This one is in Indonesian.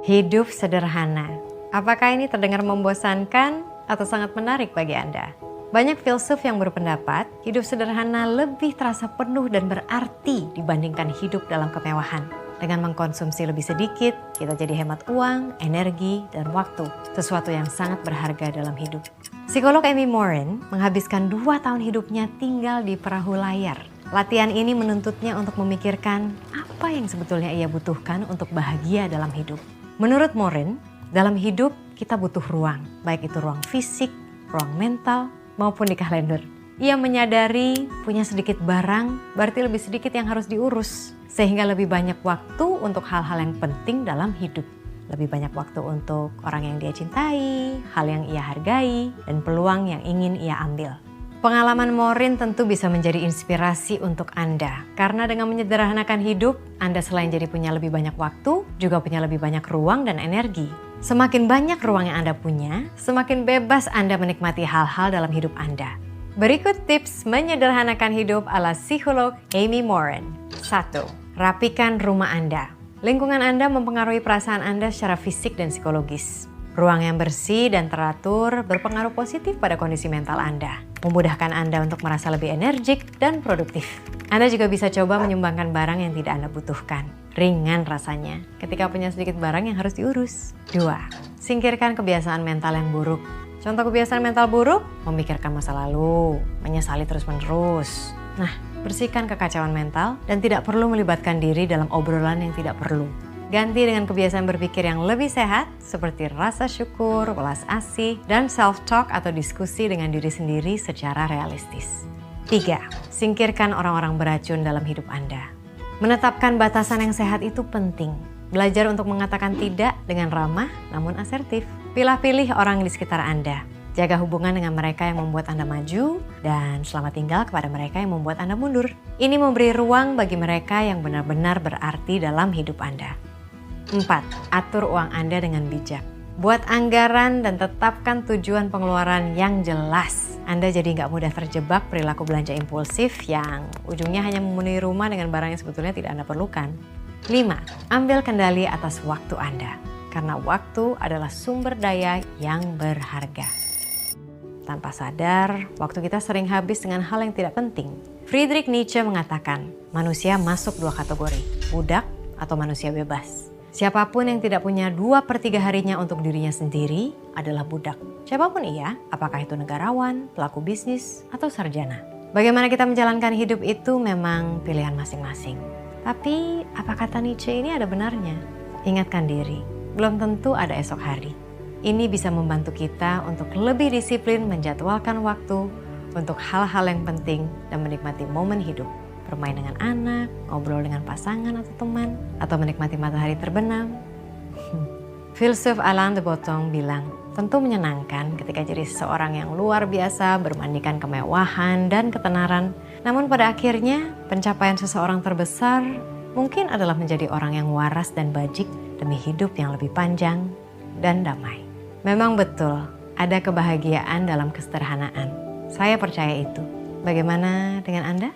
Hidup sederhana. Apakah ini terdengar membosankan atau sangat menarik bagi Anda? Banyak filsuf yang berpendapat hidup sederhana lebih terasa penuh dan berarti dibandingkan hidup dalam kemewahan. Dengan mengkonsumsi lebih sedikit, kita jadi hemat uang, energi, dan waktu. Sesuatu yang sangat berharga dalam hidup. Psikolog Amy Morin menghabiskan 2 tahun hidupnya tinggal di perahu layar. Latihan ini menuntutnya untuk memikirkan apa yang sebetulnya ia butuhkan untuk bahagia dalam hidup. Menurut Morin, dalam hidup kita butuh ruang, baik itu ruang fisik, ruang mental, maupun di kalender. Ia menyadari punya sedikit barang, berarti lebih sedikit yang harus diurus. Sehingga lebih banyak waktu untuk hal-hal yang penting dalam hidup. Lebih banyak waktu untuk orang yang dia cintai, hal yang ia hargai, dan peluang yang ingin ia ambil. Pengalaman Morin tentu bisa menjadi inspirasi untuk Anda. Karena dengan menyederhanakan hidup, Anda selain jadi punya lebih banyak waktu, juga punya lebih banyak ruang dan energi. Semakin banyak ruang yang Anda punya, semakin bebas Anda menikmati hal-hal dalam hidup Anda. Berikut tips menyederhanakan hidup ala psikolog Amy Morin. 1. Rapikan rumah Anda. Lingkungan Anda mempengaruhi perasaan Anda secara fisik dan psikologis. Ruang yang bersih dan teratur berpengaruh positif pada kondisi mental Anda. Memudahkan Anda untuk merasa lebih energik dan produktif. Anda juga bisa coba menyumbangkan barang yang tidak Anda butuhkan. Ringan rasanya ketika punya sedikit barang yang harus diurus. 2. Singkirkan kebiasaan mental yang buruk. Contoh kebiasaan mental buruk, memikirkan masa lalu, menyesali terus-menerus. Nah, bersihkan kekacauan mental dan tidak perlu melibatkan diri dalam obrolan yang tidak perlu. Ganti dengan kebiasaan berpikir yang lebih sehat seperti rasa syukur, welas asih, dan self-talk atau diskusi dengan diri sendiri secara realistis. 3. Singkirkan orang-orang beracun dalam hidup Anda. Menetapkan batasan yang sehat itu penting. Belajar untuk mengatakan tidak dengan ramah namun asertif. Pilih-pilih orang di sekitar Anda. Jaga hubungan dengan mereka yang membuat Anda maju dan selamat tinggal kepada mereka yang membuat Anda mundur. Ini memberi ruang bagi mereka yang benar-benar berarti dalam hidup Anda. 4. Atur uang Anda dengan bijak. Buat anggaran dan tetapkan tujuan pengeluaran yang jelas. Anda jadi nggak mudah terjebak perilaku belanja impulsif yang ujungnya hanya memenuhi rumah dengan barang yang sebetulnya tidak Anda perlukan. 5. Ambil kendali atas waktu Anda. Karena waktu adalah sumber daya yang berharga. Tanpa sadar, waktu kita sering habis dengan hal yang tidak penting. Friedrich Nietzsche mengatakan, manusia masuk 2 kategori, budak atau manusia bebas. Siapapun yang tidak punya 2/3 harinya untuk dirinya sendiri adalah budak. Siapapun ia, apakah itu negarawan, pelaku bisnis, atau sarjana. Bagaimana kita menjalankan hidup itu memang pilihan masing-masing. Tapi, apa kata Nietzsche ini ada benarnya? Ingatkan diri, belum tentu ada esok hari. Ini bisa membantu kita untuk lebih disiplin menjadwalkan waktu untuk hal-hal yang penting dan menikmati momen hidup. Bermain dengan anak, ngobrol dengan pasangan atau teman, atau menikmati matahari terbenam. Filsuf Alain de Botton bilang, tentu menyenangkan ketika jadi seseorang yang luar biasa bermandikan kemewahan dan ketenaran. Namun pada akhirnya, pencapaian seseorang terbesar mungkin adalah menjadi orang yang waras dan bajik demi hidup yang lebih panjang dan damai. Memang betul, ada kebahagiaan dalam kesederhanaan. Saya percaya itu. Bagaimana dengan Anda?